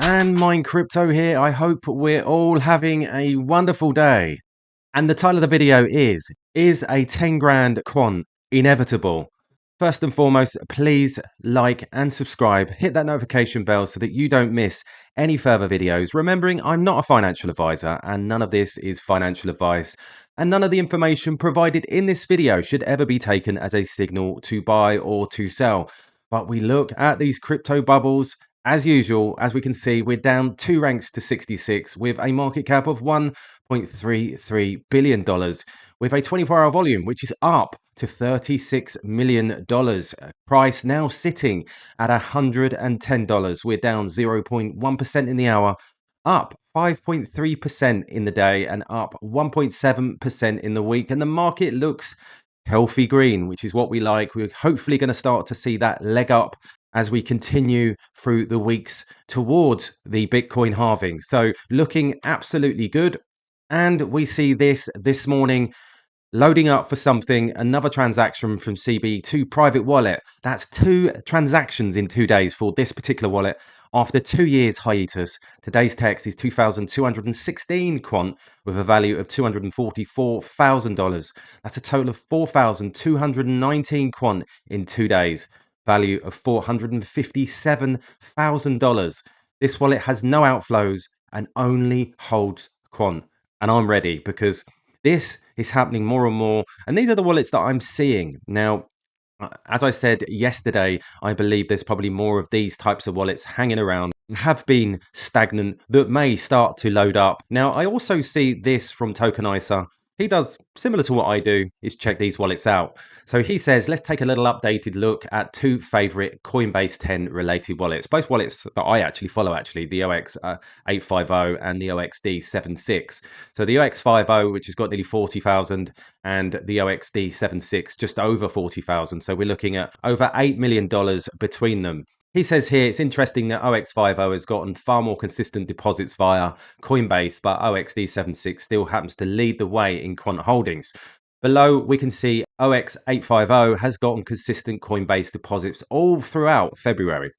And Mine Crypto here. I hope we're all having a wonderful day. And the title of the video is a 10 grand quant inevitable? First and foremost, please like and subscribe. Hit that notification bell so that you don't miss any further videos. Remembering I'm not a financial advisor and none of this is financial advice. And none of the information provided in this video should ever be taken as a signal to buy or to sell. But we look at these crypto bubbles. As usual, as we can see, we're down 2 ranks to 66 with a market cap of $1.33 billion with a 24-hour volume, which is up to $36 million. Price now sitting at $110. We're down 0.1% in the hour, up 5.3% in the day, and up 1.7% in the week. And the market looks healthy green, which is what we like. We're hopefully going to start to see that leg up as we continue through the weeks towards the Bitcoin halving. So looking absolutely good. And we see this morning loading up for something, another transaction from CB to private wallet. That's 2 transactions in 2 days for this particular wallet. After 2 years hiatus, today's text is 2,216 quant with a value of $244,000. That's a total of 4,219 quant in 2 days. Value of $457,000. This wallet has no outflows and only holds quant. And I'm ready because this is happening more and more. And these are the wallets that I'm seeing. Now, as I said yesterday, I believe there's probably more of these types of wallets hanging around, have been stagnant, that may start to load up. Now, I also see this from Tokenizer. He does similar to what I do, is check these wallets out. So he says, let's take a little updated look at 2 favorite Coinbase 10 related wallets. Both wallets that I actually follow, the OX 850 and the OXD 76. So the OX 50, which has got nearly 40,000, and the OXD 76 just over 40,000. So we're looking at over $8 million between them. He says here it's interesting that OX50 has gotten far more consistent deposits via Coinbase, but OXD76 still happens to lead the way in quant holdings. Below, we can see OX850 has gotten consistent Coinbase deposits all throughout February.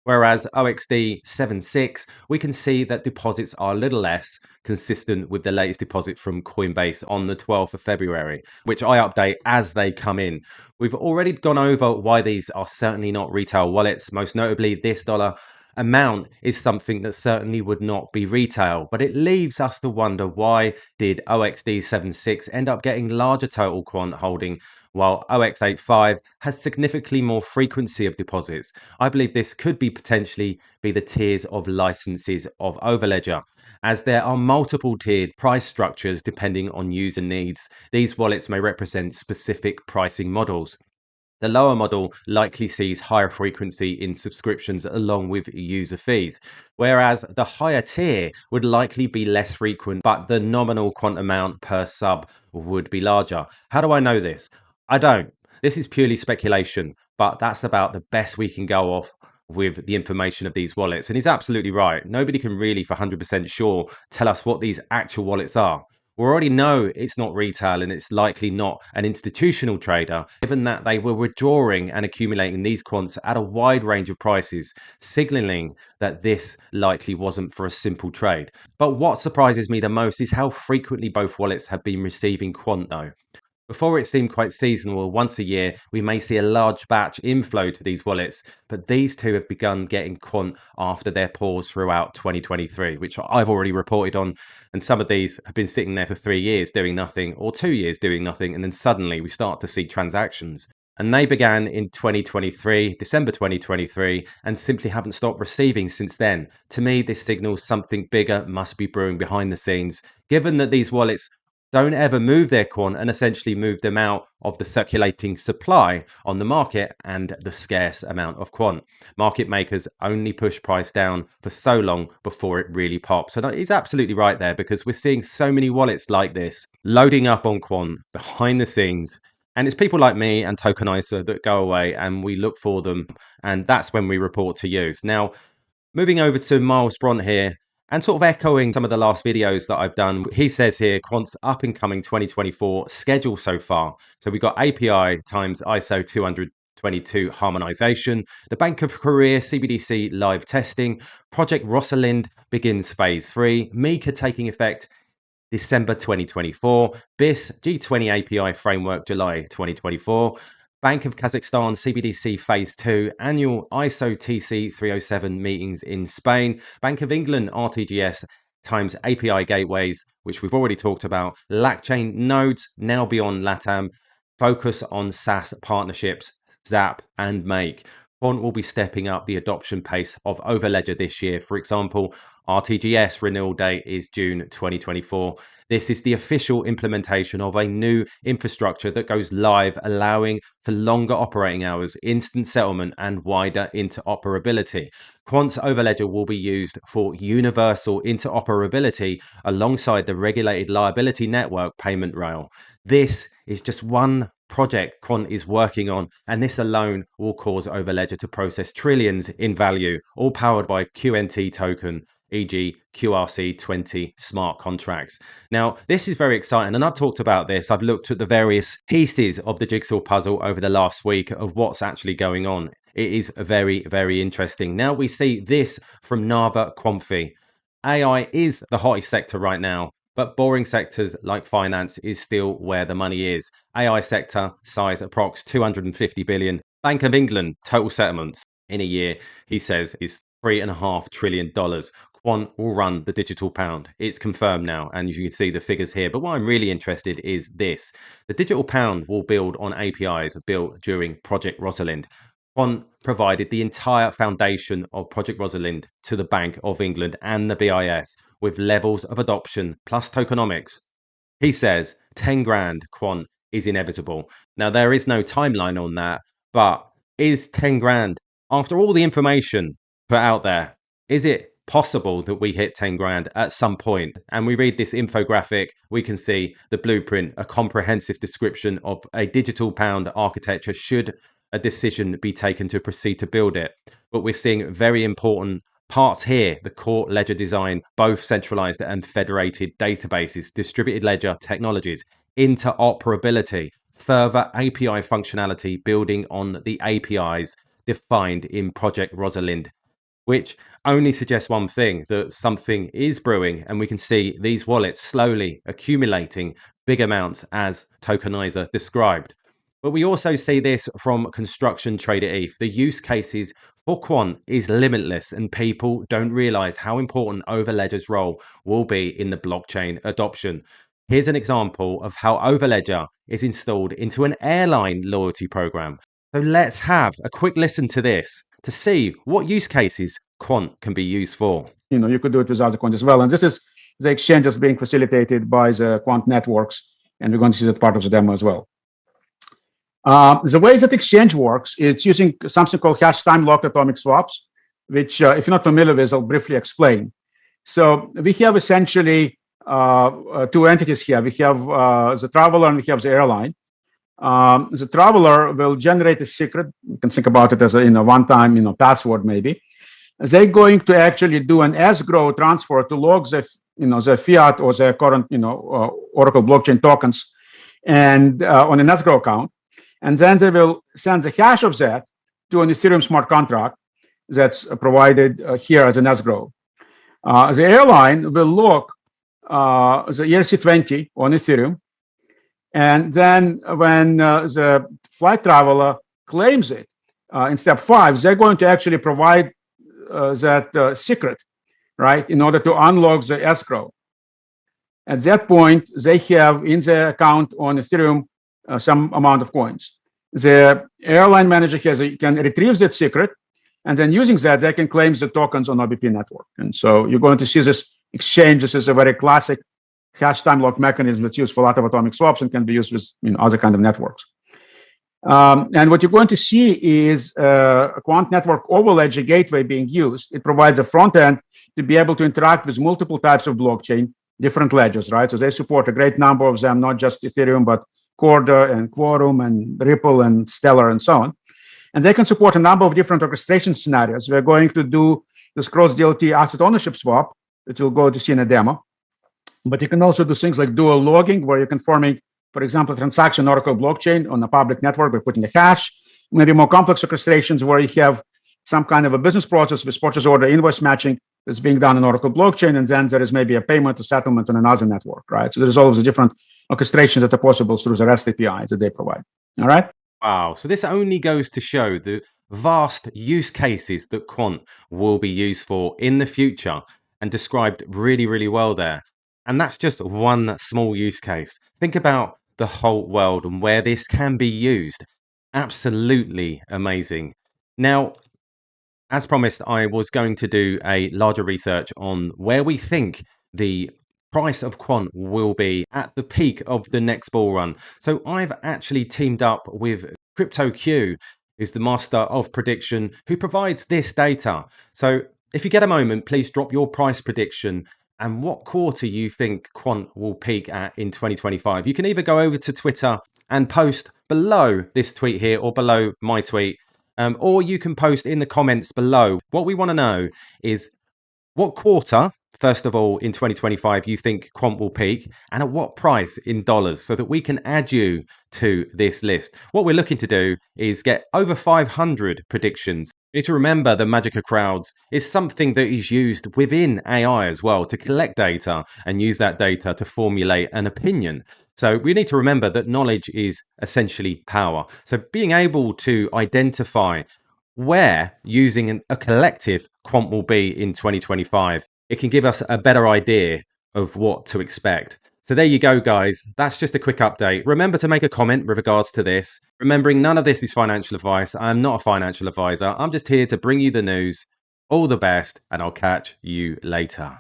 Whereas OXD76, we can see that deposits are a little less consistent with the latest deposit from Coinbase on the 12th of February, which I update as they come in. We've already gone over why these are certainly not retail wallets. Most notably, this dollar amount is something that certainly would not be retail, but it leaves us to wonder, why did OXD76 end up getting larger total quant holding while OX85 has significantly more frequency of deposits? I believe this could be potentially be the tiers of licenses of Overledger, as there are multiple tiered price structures depending on user needs. These wallets may represent specific pricing models. The lower model likely sees higher frequency in subscriptions along with user fees, whereas the higher tier would likely be less frequent, but the nominal quant amount per sub would be larger. How do I know this? I don't. This is purely speculation, but that's about the best we can go off with the information of these wallets. And he's absolutely right. Nobody can really for 100% sure tell us what these actual wallets are. We already know it's not retail and it's likely not an institutional trader, given that they were withdrawing and accumulating these quants at a wide range of prices, signaling that this likely wasn't for a simple trade. But what surprises me the most is how frequently both wallets have been receiving quant though. Before, it seemed quite seasonal. Once a year, we may see a large batch inflow to these wallets, but these two have begun getting quant after their pause throughout 2023, which I've already reported on. And some of these have been sitting there for 3 years doing nothing, or 2 years doing nothing. And then suddenly we start to see transactions. And they began in 2023, December 2023, and simply haven't stopped receiving since then. To me, this signals something bigger must be brewing behind the scenes, given that these wallets don't ever move their quant and essentially move them out of the circulating supply on the market and the scarce amount of quant. Market makers only push price down for so long before it really pops. And he's absolutely right there, because we're seeing so many wallets like this loading up on quant behind the scenes. And it's people like me and Tokenizer that go away and we look for them. And that's when we report to you. Now, moving over to Miles Bront here, and sort of echoing some of the last videos that I've done, he says here, quant's up and coming 2024 schedule so far. So we've got API times ISO 2022 harmonization, the Bank of Korea CBDC live testing, Project Rosalind begins phase 3, MiCA taking effect December 2024, BIS G20 API Framework July 2024, Bank of Kazakhstan CBDC Phase 2 annual ISO TC 307 meetings in Spain, Bank of England RTGS times API gateways, which we've already talked about, LACchain nodes now beyond LATAM, focus on SaaS partnerships, Zap and Make. Quant will be stepping up the adoption pace of Overledger this year. For example, RTGS renewal date is June 2024. This is the official implementation of a new infrastructure that goes live, allowing for longer operating hours, instant settlement, and wider interoperability. Quant's Overledger will be used for universal interoperability alongside the regulated liability network payment rail. This is just one project Quant is working on, and this alone will cause Overledger to process trillions in value, all powered by QNT token, e.g. QRC20 smart contracts. Now, this is very exciting, and I've talked about this. I've looked at the various pieces of the jigsaw puzzle over the last week of what's actually going on. It is very, very interesting. Now we see this from Nava Quamfi. AI is the hottest sector right now, but boring sectors like finance is still where the money is. AI sector size approx 250 billion. Bank of England total settlements in a year, he says, is $3.5 trillion. Quant will run the digital pound. It's confirmed now, and you can see the figures here. But what I'm really interested is this. The digital pound will build on APIs built during Project Rosalind. Quant provided the entire foundation of Project Rosalind to the Bank of England and the BIS with levels of adoption plus tokenomics. He says 10 grand Quant is inevitable. Now, there is no timeline on that, but is 10 grand, after all the information put out there, is it possible that we hit 10 grand at some point? And we read this infographic, we can see the blueprint, a comprehensive description of a digital pound architecture should a decision be taken to proceed to build it. But we're seeing very important parts here: the core ledger design, both centralized and federated databases, distributed ledger technologies, interoperability, further API functionality building on the APIs defined in Project Rosalind, which only suggests one thing, that something is brewing, and we can see these wallets slowly accumulating big amounts as Tokenizer described. But we also see this from construction trader ETH. The use cases for Quant is limitless, and people don't realize how important Overledger's role will be in the blockchain adoption. Here's an example of how Overledger is installed into an airline loyalty program. So let's have a quick listen to this to see what use cases Quant can be used for. You could do it without the Quant as well. And this is the exchange that's being facilitated by the Quant networks, and we're going to see that part of the demo as well. The way that exchange works, it's using something called hash time locked atomic swaps, which if you're not familiar with, I'll briefly explain. So we have essentially two entities here. We have the traveler and we have the airline. The traveler will generate a secret. You can think about it as a one-time password maybe. They're going to actually do an escrow transfer to log the the fiat or the current Oracle blockchain tokens and on an escrow account. And then they will send the hash of that to an Ethereum smart contract that's provided here as an escrow. The airline will lock the ERC20 on Ethereum. And then when the flight traveler claims it in step 5, they're going to actually provide that secret, right, in order to unlock the escrow. At that point, they have in their account on Ethereum some amount of coins. The airline manager can retrieve that secret, and then using that, they can claim the tokens on OBP network. And so you're going to see this exchange. This is a very classic hash time lock mechanism that's used for a lot of atomic swaps and can be used with other kind of networks. And what you're going to see is a Quant network overledger gateway being used. It provides a front end to be able to interact with multiple types of blockchain, different ledgers, right? So they support a great number of them, not just Ethereum, but Corda and Quorum and Ripple and Stellar and so on. And they can support a number of different orchestration scenarios. We're going to do this cross-DLT asset ownership swap that you'll go to see in a demo. But you can also do things like dual logging, where you're confirming, for example, transaction Oracle blockchain on a public network by putting a hash. maybe more complex orchestrations where you have some kind of a business process with purchase order invoice matching that's being done in Oracle blockchain, and then there is maybe a payment or settlement on another network, right? So there's all of the different orchestrations that are possible through the REST APIs that they provide. All right. Wow. So this only goes to show the vast use cases that Quant will be used for in the future and described really, really well there. And that's just one small use case. Think about the whole world and where this can be used. Absolutely amazing. Now, as promised, I was going to do a larger research on where we think the price of Quant will be at the peak of the next bull run. So I've actually teamed up with CryptoQ, who's the master of prediction, who provides this data. So if you get a moment, please drop your price prediction and what quarter you think Quant will peak at in 2025. You can either go over to Twitter and post below this tweet here or below my tweet. Or you can post in the comments below. What we want to know is what quarter, first of all, in 2025 you think Quant will peak, and at what price in dollars, so that we can add you to this list. What we're looking to do is get over 500 predictions. You need to remember the magic of crowds is something that is used within AI as well to collect data and use that data to formulate an opinion. So we need to remember that knowledge is essentially power. So being able to identify where using a collective Quant will be in 2025, it can give us a better idea of what to expect. So there you go, guys. That's just a quick update. Remember to make a comment with regards to this. Remembering none of this is financial advice. I'm not a financial advisor. I'm just here to bring you the news. All the best, and I'll catch you later.